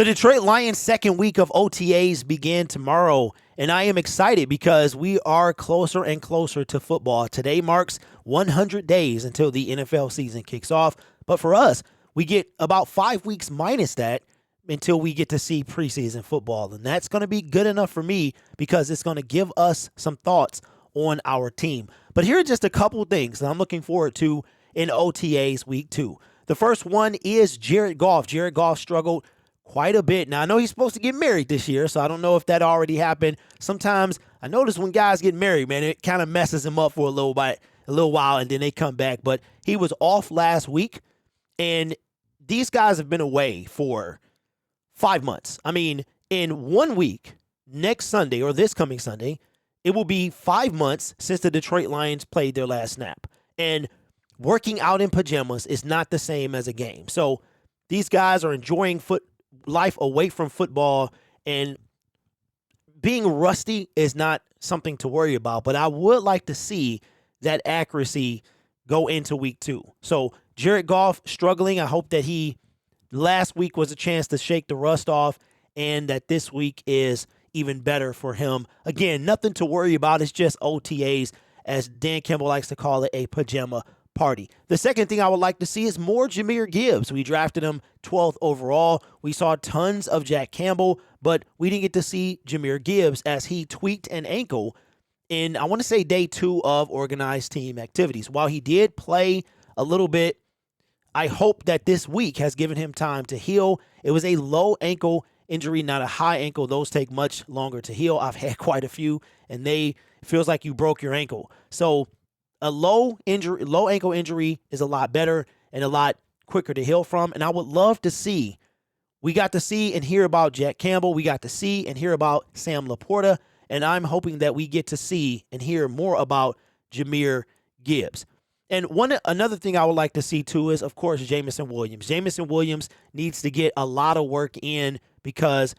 The Detroit Lions' second week of OTAs began tomorrow, and I am excited because we are closer and closer to football. Today marks 100 days until the NFL season kicks off, but for us, we get about 5 weeks minus that until we get to see preseason football, and that's going to be good enough for me because it's going to give us some thoughts on our team. But here are just a couple things that I'm looking forward to in OTAs week 2. The first one is Jared Goff. Jared Goff struggled quite a bit. Now, I know he's supposed to get married this year, so I don't know if that already happened. Sometimes I notice when guys get married, man, it kind of messes them up for a little while, and then they come back. But he was off last week, and these guys have been away for 5 months. I mean, in 1 week, next Sunday or this coming Sunday, it will be 5 months since the Detroit Lions played their last snap. And working out in pajamas is not the same as a game. So these guys are enjoying life away from football, and being rusty is not something to worry about, but I would like to see that accuracy go into week 2. So Jared Goff struggling. I hope that last week was a chance to shake the rust off and that this week is even better for him. Again, nothing to worry about. It's just OTAs, as Dan Campbell likes to call it, a pajama party. The second thing I would like to see is more Jahmyr Gibbs. We drafted him 12th overall. We saw tons of Jack Campbell, but we didn't get to see Jahmyr Gibbs as he tweaked an ankle in, I want to say, day 2 of organized team activities. While he did play a little bit, I hope that this week has given him time to heal. It was a low ankle injury, not a high ankle. Those take much longer to heal. I've had quite a few, and it feels like you broke your ankle. So a low ankle injury is a lot better and a lot quicker to heal from. And I would love to see, we got to see and hear about Jack Campbell. We got to see and hear about Sam Laporta. And I'm hoping that we get to see and hear more about Jahmyr Gibbs. And another thing I would like to see too is, of course, Jamison Williams. Jamison Williams needs to get a lot of work in because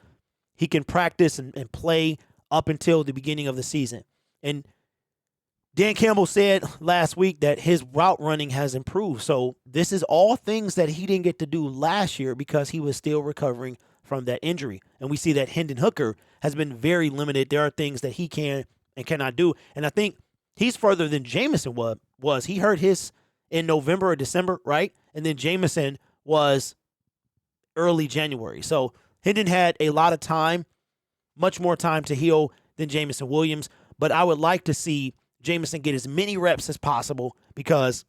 he can practice and play up until the beginning of the season. And Dan Campbell said last week that his route running has improved. So this is all things that he didn't get to do last year because he was still recovering from that injury. And we see that Hendon Hooker has been very limited. There are things that he can and cannot do. And I think he's further than Jamison was. He hurt his in November or December, right? And then Jamison was early January. So Hendon had a lot of time, much more time to heal than Jamison Williams. But I would like to see Jamison get as many reps as possible because,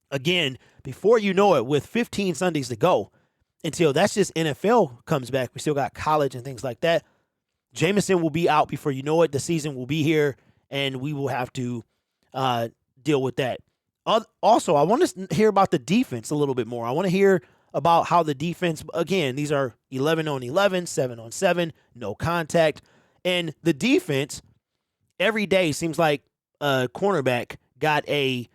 again, before you know it, with 15 Sundays to go, until that's just NFL comes back, we still got college and things like that, Jamison will be out before you know it. The season will be here, and we will have to deal with that. Also, I want to hear about the defense a little bit more. I want to hear about how the defense, again, these are 11 on 11, 7 on 7, no contact. And the defense, every day seems like a cornerback got a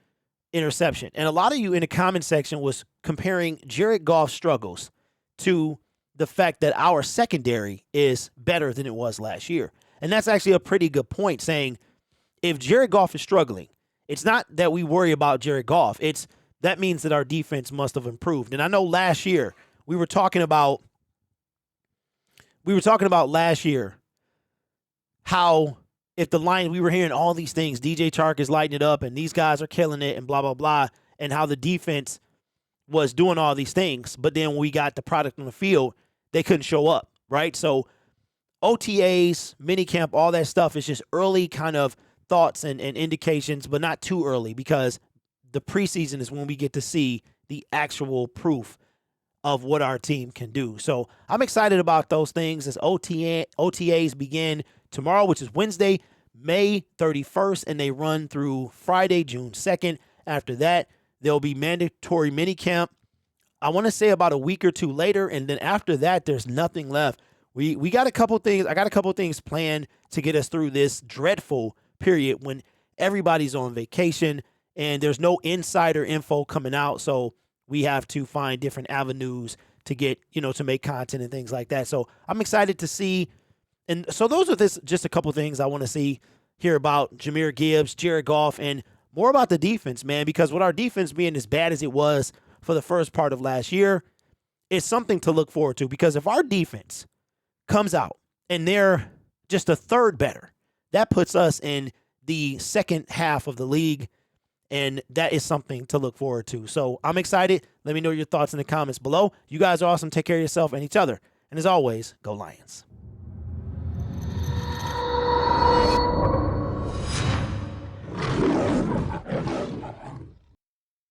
interception. And a lot of you in the comment section was comparing Jared Goff's struggles to the fact that our secondary is better than it was last year. And that's actually a pretty good point, saying if Jared Goff is struggling, it's not that we worry about Jared Goff. That means that our defense must have improved. And I know last year we were talking about last year how if the Lions, we were hearing all these things, DJ Chark is lighting it up and these guys are killing it and blah, blah, blah, and how the defense was doing all these things. But then when we got the product on the field, they couldn't show up, right? So OTAs, minicamp, all that stuff is just early kind of thoughts and indications, but not too early because the preseason is when we get to see the actual proof of what our team can do. So I'm excited about those things as OTAs begin tomorrow, which is Wednesday, May 31st, and they run through Friday, June 2nd. After that, there'll be mandatory minicamp, I want to say about a week or two later, and then after that, there's nothing left. We got a couple things. I got a couple things planned to get us through this dreadful period when everybody's on vacation and there's no insider info coming out. So we have to find different avenues to get, to make content and things like that. So I'm excited to see. And so those are just a couple things I want to hear about Jahmyr Gibbs, Jared Goff, and more about the defense, man, because with our defense being as bad as it was for the first part of last year, is something to look forward to, because if our defense comes out and they're just a third better, that puts us in the second half of the league, and that is something to look forward to. So I'm excited. Let me know your thoughts in the comments below. You guys are awesome. Take care of yourself and each other. And as always, go Lions.